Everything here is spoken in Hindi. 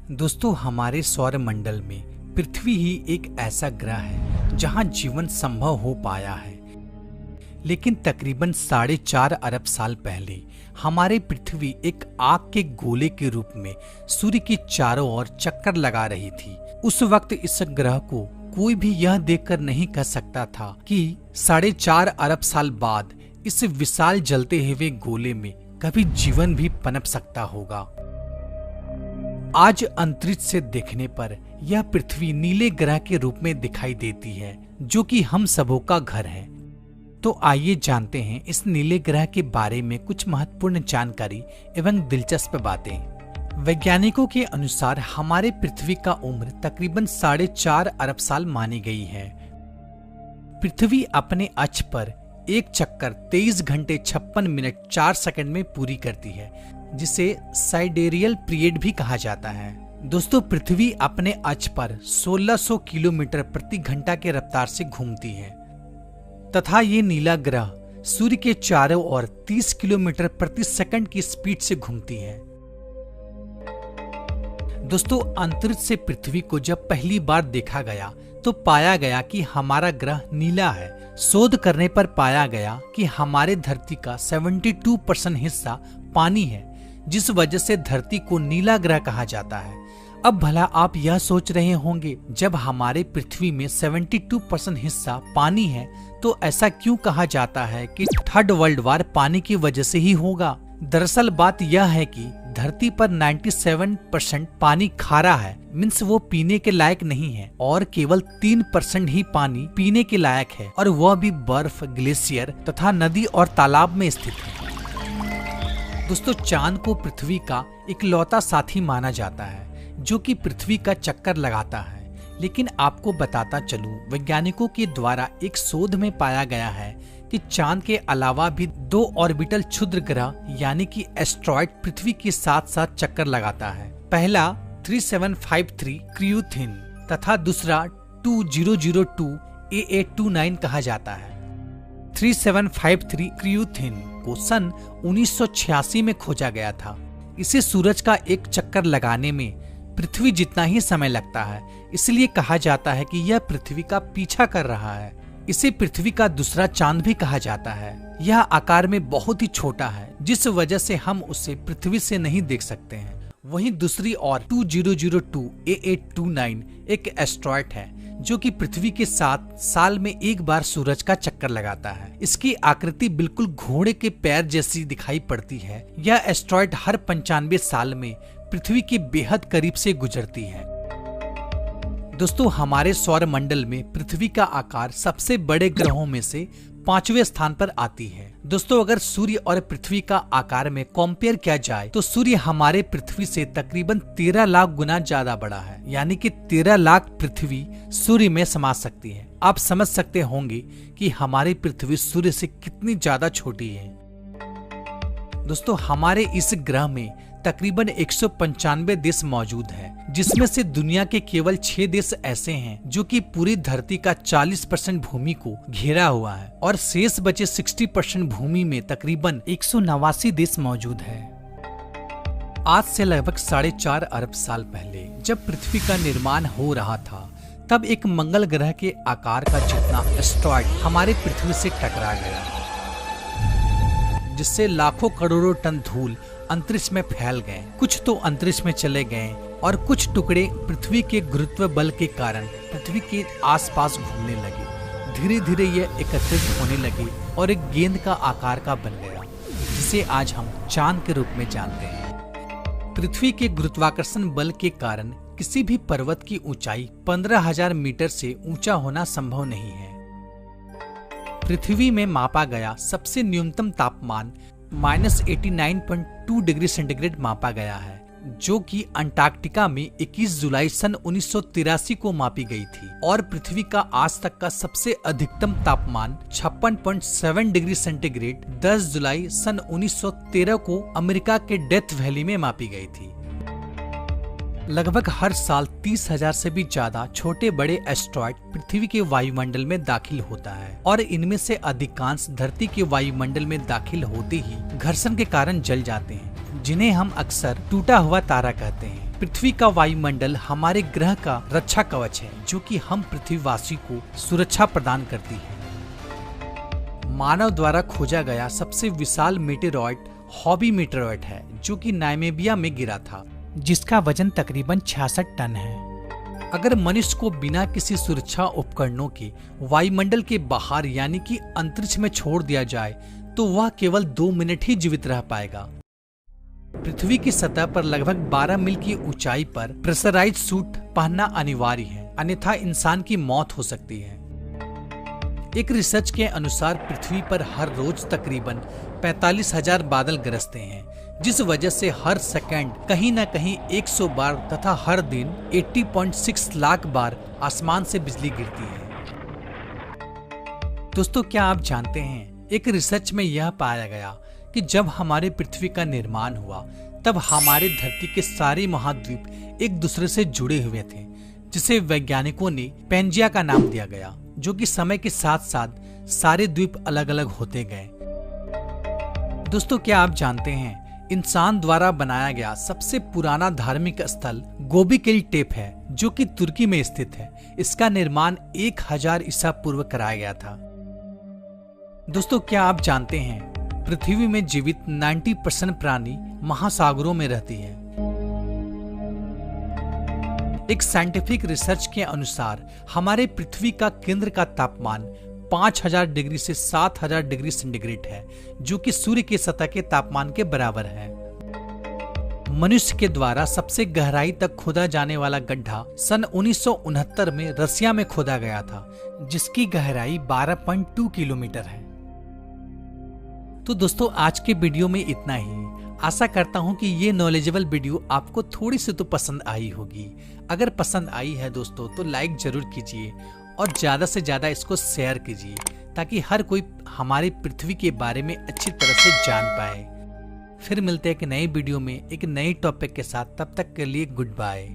दोस्तों, हमारे सौर मंडल में पृथ्वी ही एक ऐसा ग्रह है जहां जीवन संभव हो पाया है। लेकिन तकरीबन 4.5 अरब साल पहले हमारी पृथ्वी एक आग के गोले के रूप में सूर्य के चारों ओर चक्कर लगा रही थी। उस वक्त इस ग्रह को कोई भी यह देखकर नहीं कह सकता था कि 4.5 अरब साल बाद इस विशाल जलते हुए गोले में कभी जीवन भी पनप सकता होगा। आज अंतरिक्ष से देखने पर यह पृथ्वी नीले ग्रह के रूप में दिखाई देती है, जो कि हम सबों का घर है। तो आइए जानते हैं इस नीले ग्रह के बारे में कुछ महत्वपूर्ण जानकारी एवं दिलचस्प बातें। वैज्ञानिकों के अनुसार हमारे पृथ्वी का उम्र तकरीबन 4.5 अरब साल मानी गई है। पृथ्वी अपने अक्ष पर एक चक्कर 23 घंटे 56 मिनट 4 सेकंड में पूरी करती है, जिसे साइडेरियल पीरियड भी कहा जाता है। दोस्तों, पृथ्वी अपने अक्ष पर 1600 किलोमीटर प्रति घंटा के रफ्तार से घूमती है तथा ये नीला ग्रह सूर्य के चारों ओर 30 किलोमीटर प्रति सेकंड की स्पीड से घूमती है। दोस्तों, अंतरिक्ष से पृथ्वी को जब पहली बार देखा गया तो पाया गया कि हमारा ग्रह नीला है। शोध करने पर पाया गया कि हमारे धरती का 72% हिस्सा पानी है, जिस वजह से धरती को नीला ग्रह कहा जाता है। अब भला आप यह सोच रहे होंगे, जब हमारे पृथ्वी में 72% हिस्सा पानी है तो ऐसा क्यों कहा जाता है कि थर्ड वर्ल्ड वार पानी की वजह से ही होगा। दरअसल बात यह है कि धरती पर 97% पानी खारा है, मीन्स वो पीने के लायक नहीं है, और केवल 3% ही पानी पीने के लायक है, और वह भी बर्फ, ग्लेशियर तथा नदी और तालाब में स्थित है। दोस्तों, चांद को पृथ्वी का इकलौता साथी माना जाता है जो कि पृथ्वी का चक्कर लगाता है। लेकिन आपको बताता चलूं, वैज्ञानिकों के द्वारा एक शोध में पाया गया है कि चांद के अलावा भी 2 ऑर्बिटल क्षुद्र ग्रह यानी कि एस्ट्रॉयड पृथ्वी के साथ साथ चक्कर लगाता है। पहला 3753 क्रियूथिन तथा दूसरा 2002 AA29 कहा जाता है। 3753 क्रियूथिन को सन 1986 में खोजा गया था। इसे सूरज का एक चक्कर लगाने में पृथ्वी जितना ही समय लगता है, इसलिए कहा जाता है कि यह पृथ्वी का पीछा कर रहा है। इसे पृथ्वी का दूसरा चांद भी कहा जाता है। यह आकार में बहुत ही छोटा है, जिस वजह से हम उसे पृथ्वी से नहीं देख सकते हैं। वहीं दूसरी ओर 2002 AA29 एक एस्ट्रॉयड है जो कि पृथ्वी के साथ साल में एक बार सूरज का चक्कर लगाता है। इसकी आकृति बिल्कुल घोड़े के पैर जैसी दिखाई पड़ती है। यह एस्ट्रॉयड हर 95 साल में पृथ्वी के बेहद करीब से गुजरती है। दोस्तों, हमारे सौर मंडल में पृथ्वी का आकार सबसे बड़े ग्रहों में से 5वें स्थान पर आती है। दोस्तों, अगर सूर्य और पृथ्वी का आकार में कंपेयर किया जाए तो सूर्य हमारे पृथ्वी से तकरीबन 13 लाख गुना ज्यादा बड़ा है, यानी कि 13 लाख पृथ्वी सूर्य में समा सकती है। आप समझ सकते होंगे कि हमारी पृथ्वी सूर्य से कितनी ज्यादा छोटी है। दोस्तों, हमारे इस ग्रह में तकरीबन 195 देश मौजूद हैं, जिसमें से दुनिया के केवल 6 देश ऐसे हैं जो कि पूरी धरती का 40% भूमि को घेरा हुआ है, और शेष बचे 60% भूमि में तकरीबन 189 देश मौजूद है। आज से लगभग 4.5 अरब साल पहले जब पृथ्वी का निर्माण हो रहा था, तब एक मंगल ग्रह के आकार का जितना एस्ट्रॉयड हमारे पृथ्वी से टकरा गया, जिससे लाखों करोड़ों टन धूल अंतरिक्ष में फैल गए। कुछ तो अंतरिक्ष में चले गए और कुछ टुकड़े पृथ्वी के गुरुत्व बल के कारण पृथ्वी के आसपास घूमने लगे। धीरे धीरे यह एकत्रित होने लगे और एक गेंद का आकार का बन गया, जिसे आज हम चांद के रूप में जानते हैं। पृथ्वी के गुरुत्वाकर्षण बल के कारण किसी भी पर्वत की ऊंचाई 15,000 मीटर से ऊंचा होना संभव नहीं है। पृथ्वी में मापा गया सबसे न्यूनतम तापमान -89.2 डिग्री सेंटीग्रेड मापा गया है, जो कि अंटार्कटिका में 21 जुलाई सन 1983 को मापी गई थी, और पृथ्वी का आज तक का सबसे अधिकतम तापमान 56.7 डिग्री सेंटीग्रेड 10 जुलाई सन 1913 को अमेरिका के डेथ वैली में मापी गई थी। लगभग हर साल 30,000 से भी ज्यादा छोटे बड़े एस्ट्रॉयड पृथ्वी के वायुमंडल में दाखिल होता है, और इनमें से अधिकांश धरती के वायुमंडल में दाखिल होते ही घर्षण के कारण जल जाते हैं, जिन्हें हम अक्सर टूटा हुआ तारा कहते हैं। पृथ्वी का वायुमंडल हमारे ग्रह का रक्षा कवच है, जो कि हम पृथ्वीवासी को सुरक्षा प्रदान करती है। मानव द्वारा खोजा गया सबसे विशाल मेटेरॉइड हॉबी मेटेरॉइड है, जो कि नामीबिया में गिरा था, जिसका वजन तकरीबन 66 टन है। अगर मनुष्य को बिना किसी सुरक्षा उपकरणों के वायुमंडल के बाहर यानी कि अंतरिक्ष में छोड़ दिया जाए तो वह केवल 2 मिनट ही जीवित रह पाएगा। पृथ्वी की सतह पर लगभग 12 मील की ऊंचाई पर प्रेशराइज्ड सूट पहनना अनिवार्य है, अन्यथा इंसान की मौत हो सकती है। एक रिसर्च के अनुसार पृथ्वी पर हर रोज तकरीबन 45,000 बादल गरजते हैं, जिस वजह से हर सेकंड कहीं न कहीं 100 बार तथा हर दिन 80.6 लाख बार आसमान से बिजली गिरती है। दोस्तों, क्या आप जानते हैं, एक रिसर्च में यह पाया गया कि जब हमारे पृथ्वी का निर्माण हुआ तब हमारे धरती के सारे महाद्वीप एक दूसरे से जुड़े हुए थे, जिसे वैज्ञानिकों ने पैंजिया का नाम दिया गया, जो कि समय के साथ साथ सारे द्वीप अलग अलग होते गए। दोस्तों, क्या आप जानते हैं, इंसान द्वारा बनाया गया सबसे पुराना धार्मिक स्थल गोबेकली टेप है, जो कि तुर्की में स्थित है। इसका निर्माण 1000 ईसा पूर्व कराया गया था। दोस्तों, क्या आप जानते हैं, पृथ्वी में जीवित 90% प्राणी महासागरों में रहती है। एक साइंटिफिक रिसर्च के अनुसार हमारे पृथ्वी का केंद्र का तापमान 5000 डिग्री से 7000 डिग्री सेंटीग्रेड है, जो कि सूर्य की सतह के तापमान के बराबर है। मनुष्य के द्वारा सबसे गहराई तक खोदा जाने वाला गड्ढा सन 1969 में रसिया में खोदा गया था, जिसकी गहराई 12.2 किलोमीटर है। तो दोस्तों, आज के वीडियो में इतना ही। आशा करता हूं कि ये नॉलेजेबल वीडियो आपको थोड़ी सी तो पसंद आई होगी। अगर पसंद आई है दोस्तों, तो लाइक जरूर कीजिए और ज्यादा से ज्यादा इसको शेयर कीजिए, ताकि हर कोई हमारी पृथ्वी के बारे में अच्छी तरह से जान पाए। फिर मिलते हैं एक नए वीडियो में एक नई टॉपिक के साथ। तब तक के लिए गुड बाय।